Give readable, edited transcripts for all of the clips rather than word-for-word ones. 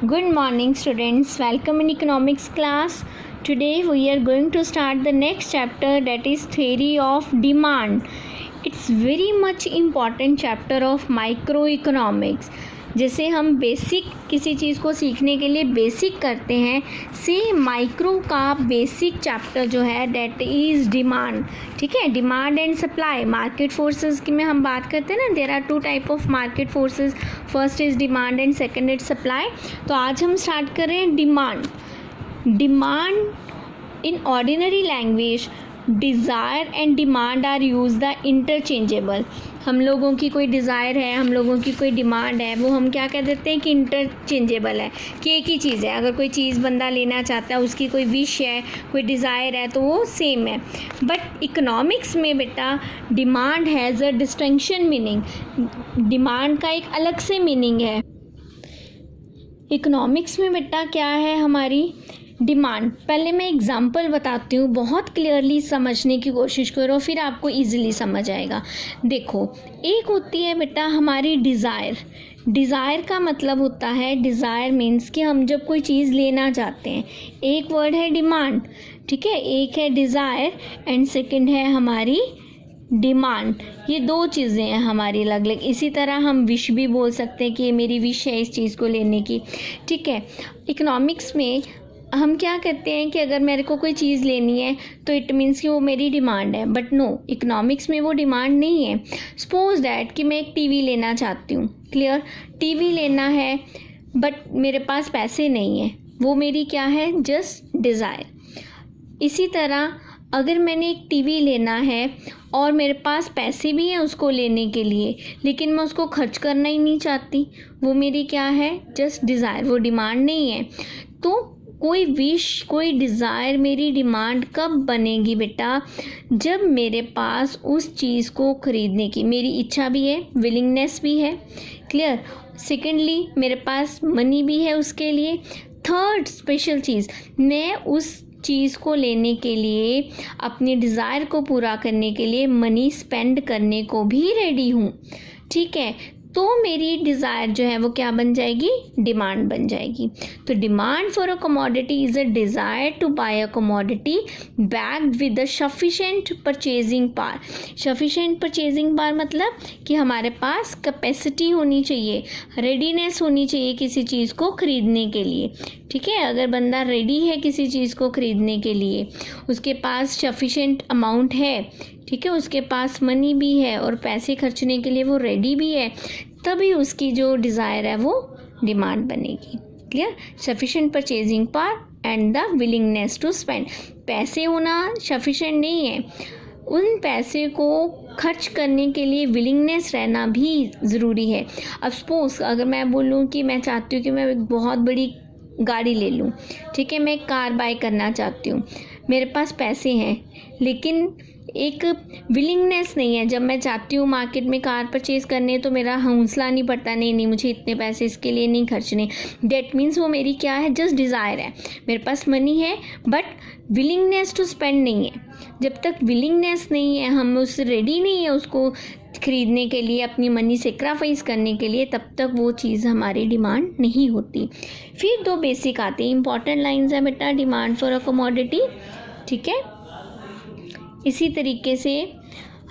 Good morning, students. Welcome in economics class. Today we are going to start the next chapter, that is theory of demand. It's very much important chapter of microeconomics. जैसे हम basic किसी चीज़ को सीखने के लिए basic करते हैं, same micro का बेसिक चैप्टर जो है डेट इज़ डिमांड. ठीक है, demand and supply. Market forces की में हम बात करते हैं ना, there are two type of market forces. First is demand and second is supply. तो आज हम स्टार्ट कर रहे हैं demand. Demand in ordinary language, desire and demand are use the interchangeable. हम लोगों की कोई डिज़ायर है, हम लोगों की कोई डिमांड है, वो हम क्या कह देते हैं कि इंटरचेंजेबल है, कि एक ही चीज़ है. अगर कोई चीज़ बंदा लेना चाहता है, उसकी कोई विश है, कोई डिज़ायर है, तो वो सेम है. बट इकोनॉमिक्स में बेटा demand has a distinction meaning. Demand का एक अलग से मीनिंग है. इकोनॉमिक्स में बेटा क्या है हमारी डिमांड. पहले मैं एग्जांपल बताती हूँ, बहुत क्लियरली समझने की कोशिश करो, फिर आपको इजीली समझ आएगा. देखो, एक होती है बेटा हमारी डिज़ायर. डिज़ायर का मतलब होता है, डिज़ायर मीन्स कि हम जब कोई चीज़ लेना चाहते हैं. एक वर्ड है डिमांड, ठीक है, एक है डिज़ायर एंड सेकंड है हमारी डिमांड. ये दो चीज़ें हैं हमारी अलग अलग. इसी तरह हम विश भी बोल सकते हैं कि ये मेरी विश है इस चीज़ को लेने की. ठीक है, इकोनॉमिक्स में हम क्या कहते हैं कि अगर मेरे को कोई चीज़ लेनी है तो इट मीन्स कि वो मेरी डिमांड है. बट नो, इकोनॉमिक्स में वो डिमांड नहीं है. सपोज डैट कि मैं एक टीवी लेना चाहती हूँ. क्लियर, टीवी लेना है बट मेरे पास पैसे नहीं है, वो मेरी क्या है, जस्ट डिज़ायर. इसी तरह अगर मैंने एक टीवी लेना है और मेरे पास पैसे भी हैं उसको लेने के लिए, लेकिन मैं उसको खर्च करना ही नहीं चाहती, वो मेरी क्या है, जस्ट डिज़ायर, वो डिमांड नहीं है. तो कोई विश, कोई डिज़ायर मेरी डिमांड कब बनेगी बेटा, जब मेरे पास उस चीज़ को ख़रीदने की मेरी इच्छा भी है, विलिंगनेस भी है. क्लियर. सेकेंडली मेरे पास मनी भी है उसके लिए. थर्ड स्पेशल चीज़, मैं उस चीज़ को लेने के लिए, अपनी डिज़ायर को पूरा करने के लिए मनी स्पेंड करने को भी रेडी हूँ. ठीक है, तो मेरी डिज़ायर जो है वो क्या बन जाएगी, डिमांड बन जाएगी. तो demand for a commodity is a desire to buy a commodity backed with a sufficient purchasing power. Sufficient purchasing power मतलब कि हमारे पास कैपेसिटी होनी चाहिए, रेडीनेस होनी चाहिए किसी चीज़ को ख़रीदने के लिए. ठीक है, अगर बंदा रेडी है किसी चीज़ को ख़रीदने के लिए, उसके पास सफिशेंट अमाउंट है, ठीक है, उसके पास मनी भी है और पैसे खर्चने के लिए वो रेडी भी है, तभी उसकी जो डिज़ायर है वो डिमांड बनेगी. Clear. Sufficient purchasing power and the willingness to spend. पैसे होना सफिशेंट नहीं है, उन पैसे को खर्च करने के लिए विलिंगनेस रहना भी ज़रूरी है. अब सपोज अगर मैं बोलूँ कि मैं चाहती हूँ कि मैं एक बहुत बड़ी गाड़ी ले लूँ, ठीक है, मैं एक कार बाय करना चाहती हूँ, मेरे पास पैसे हैं लेकिन एक विलिंगनेस नहीं है. जब मैं चाहती हूँ मार्केट में कार परचेज़ करने, तो मेरा हौसला नहीं पड़ता, नहीं मुझे इतने पैसे इसके लिए नहीं खर्चने. डेट मीन्स वो मेरी क्या है, जस्ट डिज़ायर है. मेरे पास मनी है बट विलिंगनेस टू स्पेंड नहीं है. जब तक विलिंगनेस नहीं है, हम उस रेडी नहीं है उसको ख़रीदने के लिए, अपनी मनी सेक्रीफाइस करने के लिए, तब तक वो चीज़ हमारी डिमांड नहीं होती. फिर दो बेसिक आते हैं, इंपॉर्टेंट लाइन्स है बेटा डिमांड फॉर अ कमोडिटी. ठीक है, इसी तरीके से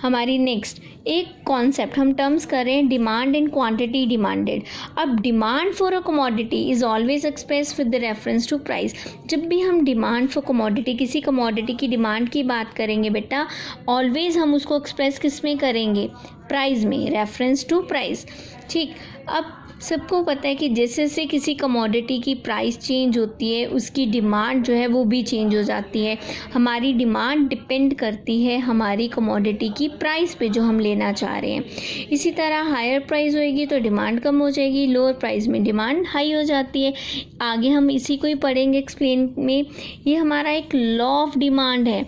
हमारी नेक्स्ट एक कॉन्सेप्ट हम टर्म्स करें, डिमांड एंड क्वांटिटी डिमांडेड. अब demand for a commodity is always express with the reference to price. जब भी हम डिमांड फॉर कमोडिटी, किसी कमोडिटी की डिमांड की बात करेंगे बेटा, ऑलवेज हम उसको एक्सप्रेस किस में करेंगे, प्राइस में, रेफरेंस टू प्राइस. ठीक. अब सबको पता है कि जैसे जैसे किसी कमोडिटी की प्राइस चेंज होती है, उसकी डिमांड जो है वो भी चेंज हो जाती है. हमारी डिमांड डिपेंड करती है हमारी कमोडिटी की प्राइस पे जो हम लेना चाह रहे हैं. इसी तरह हायर प्राइस होएगी तो डिमांड कम हो जाएगी, लोअर प्राइस में डिमांड हाई हो जाती है. आगे हम इसी को ही पढ़ेंगे एक्सप्लेन में. ये हमारा एक लॉ ऑफ डिमांड है.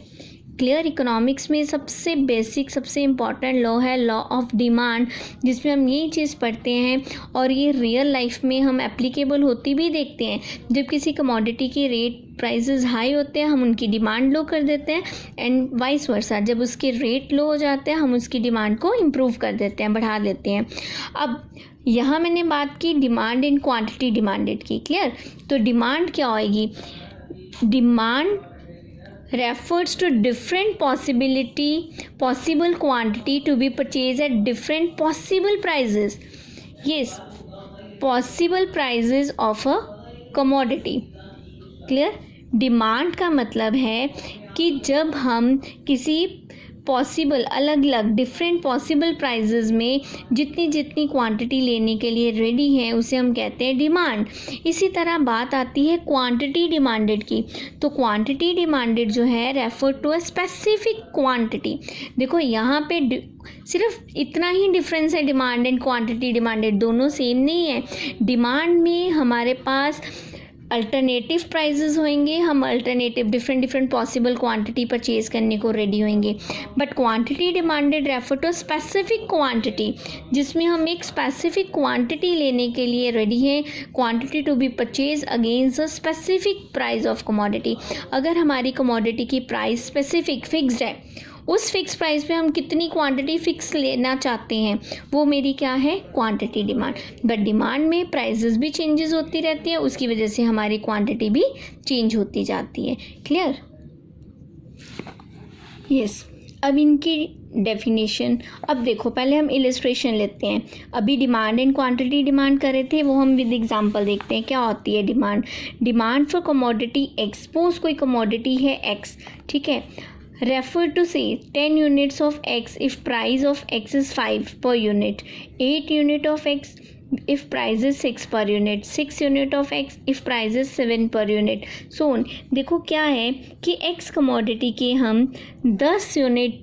क्लियर. इकोनॉमिक्स में सबसे बेसिक, सबसे इम्पॉर्टेंट लॉ है लॉ ऑफ डिमांड, जिसमें हम यही चीज़ पढ़ते हैं और ये रियल लाइफ में हम एप्लीकेबल होती भी देखते हैं. जब किसी कमोडिटी की रेट प्राइसेस हाई होते हैं, हम उनकी डिमांड लो कर देते हैं, एंड वाइस वर्सा, जब उसके रेट लो हो जाते हैं हम उसकी डिमांड को इम्प्रूव कर देते हैं, बढ़ा देते हैं. अब यहाँ मैंने बात की डिमांड इन क्वांटिटी डिमांडेड की, क्लियर। तो डिमांड क्या होएगी, demand refers to different possible quantity to be purchased at different possible prices. Yes, possible prices of a commodity. Clear? Demand का मतलब है कि जब हम किसी पॉसिबल अलग अलग डिफरेंट पॉसिबल प्राइजेज़ में जितनी जितनी क्वांटिटी लेने के लिए रेडी है उसे हम कहते हैं डिमांड। इसी तरह बात आती है क्वांटिटी डिमांडेड की। तो क्वांटिटी डिमांडेड जो है refer to a specific quantity. देखो यहाँ पे सिर्फ इतना ही डिफरेंस है, डिमांड एंड क्वांटिटी डिमांडेड दोनों सेम नहीं है। डिमांड में हमारे पास अल्टरनेटिव प्राइजेस होंगे, हम alternative different possible quantity purchase करने को रेडी होंगे। But quantity demanded refer to specific quantity, जिसमें हम एक स्पेसिफिक क्वांटिटी लेने के लिए रेडी हैं, quantity to be purchase against a specific price of commodity. अगर हमारी कमोडिटी की प्राइस स्पेसिफिक फिक्स्ड है, उस फिक्स प्राइस पे हम कितनी क्वांटिटी फिक्स लेना चाहते हैं, वो मेरी क्या है, क्वांटिटी डिमांड। बट डिमांड में प्राइसेस भी चेंजेस होती रहती है, उसकी वजह से हमारी क्वांटिटी भी चेंज होती जाती है। क्लियर? यस। अब इनकी डेफिनेशन, अब देखो पहले हम इलस्ट्रेशन लेते हैं। अभी डिमांड एंड क्वांटिटी डिमांड कर रहे थे, वो हम विद एग्जांपल देखते हैं क्या होती है demand. Demand for commodity x, suppose कोई कमोडिटी है एक्स, ठीक है। Refer to say 10 units of X if price of X is 5 per unit, 8 unit of X if price is 6 per unit, 6 unit of X if price is 7 per unit, so on। देखो क्या है कि X commodity के हम 10 unit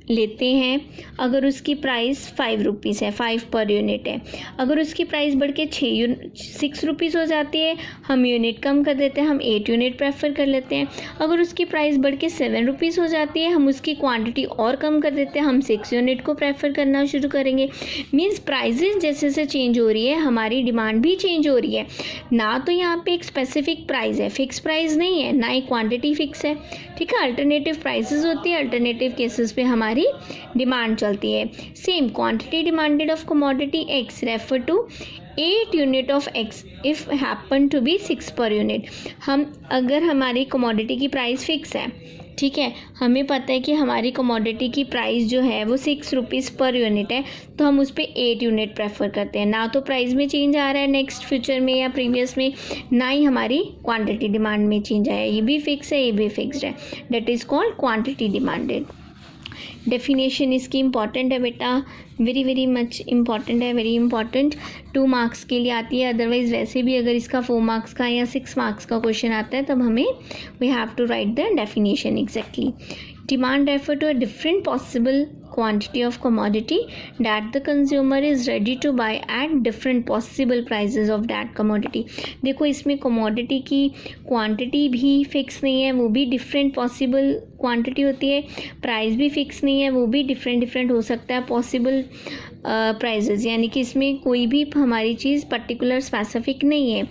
लेते हैं, अगर उसकी प्राइस 5 रुपीज़ है, 5 पर यूनिट है। अगर उसकी प्राइस बढ़ के 6 रुपीज़ हो जाती है, हम यूनिट कम कर देते हैं, हम 8 यूनिट प्रेफर कर लेते हैं। अगर उसकी प्राइस बढ़ के 7 रुपीज़ हो जाती है, हम उसकी क्वांटिटी और कम कर देते हैं, हम 6 यूनिट को प्रेफर करना शुरू करेंगे। मीन्स प्राइजेस जैसे जैसे चेंज हो रही है, हमारी डिमांड भी चेंज हो रही है। ना तो यहाँ पे एक स्पेसिफिक प्राइस है, फिक्स प्राइस नहीं है, ना ही क्वांटिटी फिक्स है, ठीक है। अल्टरनेटिव प्राइसेस होती है, अल्टरनेटिव केसेस पे हमारी डिमांड चलती है। Same quantity demanded of commodity X refer to 8 unit of X if happen to be 6 per unit. हम अगर हमारी कमोडिटी की प्राइस फिक्स है, ठीक है, हमें पता है कि हमारी कमोडिटी की प्राइस जो है वो 6 रुपीज़ पर यूनिट है, तो हम उस पर 8 यूनिट प्रेफर करते हैं। ना तो प्राइस में चेंज आ रहा है नेक्स्ट फ्यूचर में या प्रीवियस में, ना ही हमारी क्वांटिटी डिमांड में चेंज आया, ये भी फिक्स है, ये भी फिक्स्ड है। That is called quantity demanded. Definition इसकी इम्पॉर्टेंट है बेटा, वेरी मच इम्पॉर्टेंट है, वेरी इंपॉर्टेंट। 2 मार्क्स के लिए आती है, अदरवाइज वैसे भी अगर इसका 4 मार्क्स का या 6 मार्क्स का क्वेश्चन आता है तब हमें we have to write the definition exactly. Demand refer to a different possible quantity of commodity that the consumer is ready to buy at different possible prices of that commodity। देखो इसमें commodity की quantity भी fix नहीं है, वो भी different possible quantity होती है, प्राइस भी फिक्स नहीं है, वो भी डिफरेंट हो सकता है पॉसिबल प्राइजेज़, यानी कि इसमें कोई भी हमारी चीज़ पर्टिकुलर स्पेसिफिक नहीं है।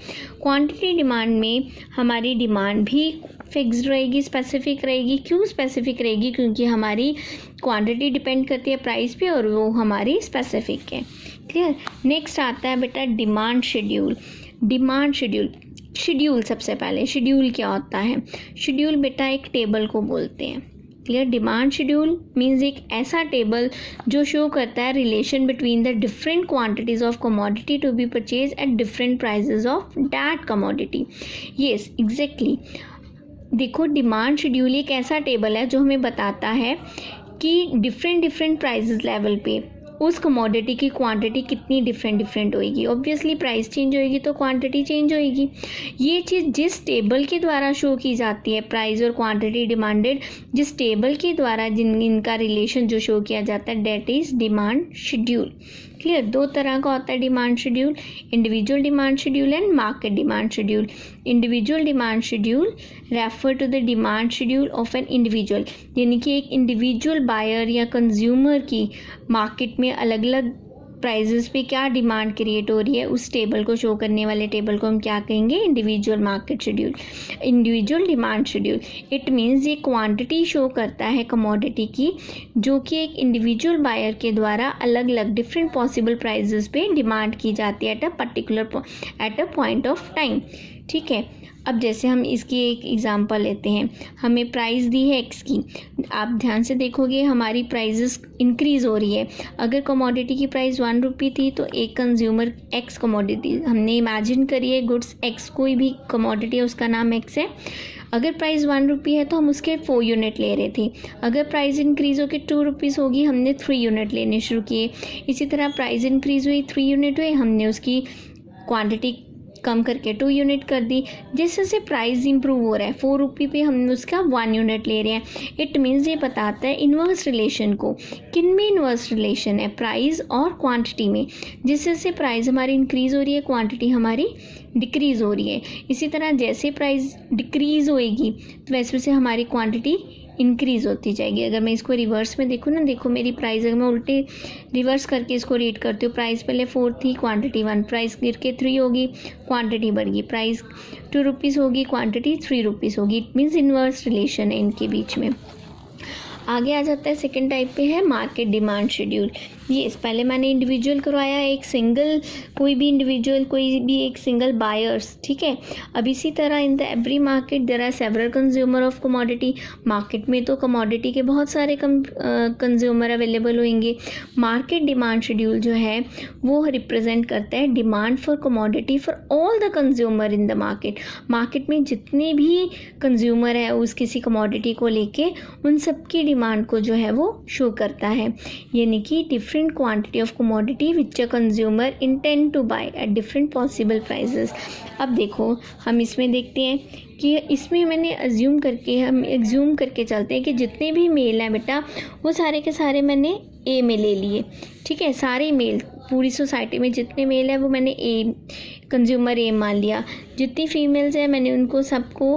क्वांटिटी डिमांड में हमारी डिमांड भी फिक्स्ड रहेगी, स्पेसिफिक रहेगी। क्यों स्पेसिफिक रहेगी? क्योंकि हमारी क्वांटिटी डिपेंड करती है प्राइस पे और वो हमारी स्पेसिफिक है। क्लियर? नेक्स्ट आता है बेटा डिमांड शेड्यूल। डिमांड शेड्यूल सबसे पहले शेड्यूल क्या होता है? शेड्यूल बेटा एक टेबल को बोलते हैं। क्लियर? डिमांड शेड्यूल मीन्स एक ऐसा टेबल जो शो करता है relation between the different quantities of commodity to be purchase at different prices of that commodity. Yes exactly. देखो डिमांड शेड्यूल एक ऐसा टेबल है जो हमें बताता है कि डिफरेंट प्राइजेस लेवल पे उस कमोडिटी की क्वांटिटी कितनी डिफरेंट होएगी। ऑब्वियसली प्राइस चेंज होएगी तो क्वांटिटी चेंज होएगी। ये चीज़ जिस टेबल के द्वारा शो की जाती है, प्राइस और क्वांटिटी डिमांडेड, जिस टेबल के द्वारा इनका रिलेशन जो शो किया जाता है, that is demand schedule. Clear? 2 तरह का होता है demand schedule, individual demand schedule and market demand schedule. Individual demand schedule refer to the demand schedule of an individual, यानी कि एक इंडिविजुअल बायर या कंज्यूमर की मार्केट में अलग अलग प्राइजेस पे क्या डिमांड क्रिएट हो रही है, उस टेबल को शो करने वाले टेबल को हम क्या कहेंगे, individual market schedule, individual demand schedule. It means ये क्वांटिटी शो करता है कमोडिटी की, जो कि एक इंडिविजुअल बायर के द्वारा अलग अलग डिफरेंट पॉसिबल प्राइजेस पे डिमांड की जाती है at a point of time. ठीक है, अब जैसे हम इसकी एक एग्जांपल लेते हैं, हमें प्राइस दी है एक्स की, आप ध्यान से देखोगे हमारी प्राइजेस इंक्रीज़ हो रही है। अगर कमोडिटी की प्राइस 1 रुपी थी तो एक कंज्यूमर एक्स कमोडिटी, हमने इमेजिन करी है गुड्स एक्स, कोई भी कमोडिटी है उसका नाम एक्स है, अगर प्राइस 1 रुपी है तो हम उसके 4 यूनिट ले रहे थे। अगर प्राइस इंक्रीज़ होकर 2 रुपीज़ होगी, हमने 3 यूनिट लेने शुरू किए। इसी तरह प्राइस इंक्रीज़ हुई, 3 यूनिट हुए, हमने उसकी क्वांटिटी कम करके 2 यूनिट कर दी। जैसे जैसे प्राइस इंप्रूव हो रहा है, 4 रुपी पे हम उसका 1 यूनिट ले रहे हैं। इट मीन्स ये बताता है इन्वर्स रिलेशन को। किन में इन्वर्स रिलेशन है, प्राइस और क्वांटिटी में। जैसे जैसे प्राइस हमारी इंक्रीज़ हो रही है, क्वांटिटी हमारी डिक्रीज़ हो रही है। इसी तरह जैसे प्राइस डिक्रीज़ होएगी तो वैसे वैसे हमारी क्वांटिटी इंक्रीज़ होती जाएगी। अगर मैं इसको रिवर्स में देखूँ ना, देखो मेरी प्राइस, अगर मैं उल्टे रिवर्स करके इसको रीड करती हूँ, प्राइस पहले 4 थी, क्वांटिटी 1, प्राइस गिर के 3 होगी, क्वांटिटी बढ़ गई, प्राइस 2 रुपीज़ होगी, क्वांटिटी 3 रुपीज़ होगी। इट मीन्स इन्वर्स रिलेशन है इनके बीच में। आगे आ जाता है सेकंड टाइप पे है मार्केट डिमांड शेड्यूल। ये पहले मैंने इंडिविजुअल करवाया, एक सिंगल, कोई भी इंडिविजुअल, कोई भी एक सिंगल बायर्स। ठीक है, अब इसी तरह in the every market there are several consumer of commodity. Market में तो कमोडिटी के बहुत सारे कंज्यूमर अवेलेबल होंगे। मार्केट डिमांड शेड्यूल जो है वो रिप्रेजेंट करता है demand for commodity for all the consumer in the market. Market में जितने भी कंज्यूमर है उस किसी कमोडिटी को लेके, उन सब की डिमांड को जो है वो शो करता है। यानी कि different quantity of commodity which a consumer intend to buy at different possible prices। अब देखो हम इसमें देखते हैं कि इसमें मैंने हम एज्यूम करके चलते हैं कि जितने भी मेल हैं बेटा वो सारे के सारे मैंने ए में ले लिए। ठीक है, सारे मेल, पूरी सोसाइटी में जितने मेल हैं वो मैंने ए, कंज्यूमर ए मान लिया। जितनी फीमेल्स हैं मैंने उनको सबको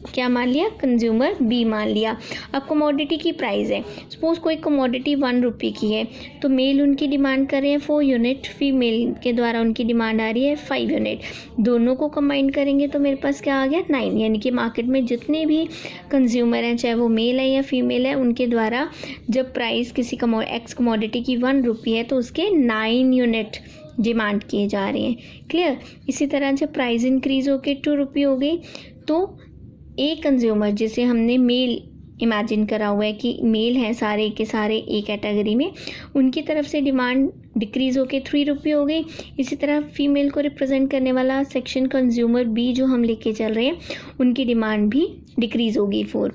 क्या मान लिया, कंज्यूमर बी मान लिया। अब कमोडिटी की प्राइस है, सपोज कोई कमोडिटी 1 रुपी की है, तो मेल उनकी डिमांड कर रहे हैं 4 यूनिट, फीमेल के द्वारा उनकी डिमांड आ रही है 5 यूनिट। दोनों को कंबाइन करेंगे तो मेरे पास क्या आ गया, 9। यानी कि मार्केट में जितने भी कंज्यूमर हैं, चाहे वो मेल है या फीमेल है, उनके द्वारा जब प्राइस किसी एक्स कमोडिटी की 1 रुपी है तो उसके 9 यूनिट डिमांड किए जा रहे हैं। क्लियर। इसी तरह जब प्राइस इंक्रीज़ होकर 2 रुपी हो गई तो एक कंज्यूमर, जिसे हमने मेल इमेजिन करा हुआ है कि मेल हैं सारे के सारे एक कैटेगरी में, उनकी तरफ से डिमांड डिक्रीज़ होकर 3 रुपये हो गई। इसी तरह फीमेल को रिप्रेजेंट करने वाला सेक्शन कंज्यूमर बी जो हम लेके चल रहे हैं, उनकी डिमांड भी डिक्रीज़ होगी 4।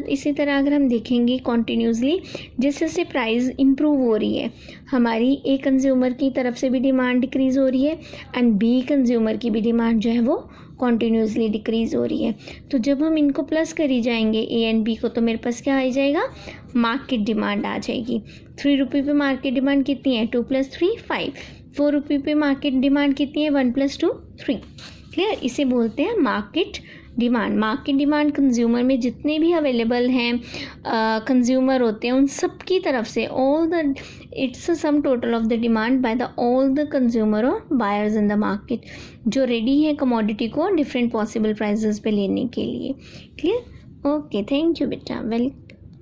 इसी तरह अगर हम देखेंगे कॉन्टीन्यूसली, जैसे जैसे प्राइस इंप्रूव हो रही है, हमारी ए कंज्यूमर की तरफ से भी डिमांड डिक्रीज़ हो रही है एंड बी कंज्यूमर की भी डिमांड जो है वो कॉन्टीन्यूसली डिक्रीज़ हो रही है। तो जब हम इनको प्लस करी जाएंगे ए एंड बी को, तो मेरे पास क्या आ जाएगा, मार्केट डिमांड आ जाएगी। 3 रुपये पे मार्केट डिमांड कितनी है, 2 + 3 5। 4 रुपये पे मार्केट डिमांड कितनी है, 1 + 2 3। क्लियर। इसे बोलते हैं market demand. Market demand consumer में जितने भी अवेलेबल हैं कंज्यूमर होते हैं, उन सब की तरफ से it's sum total of the demand by the all the consumer और बायर्स इन द मार्केट, जो रेडी है कमोडिटी को डिफरेंट पॉसिबल प्राइसेस पे लेने के लिए। क्लियर। ओके, थैंक यू बेटा, वेलकम।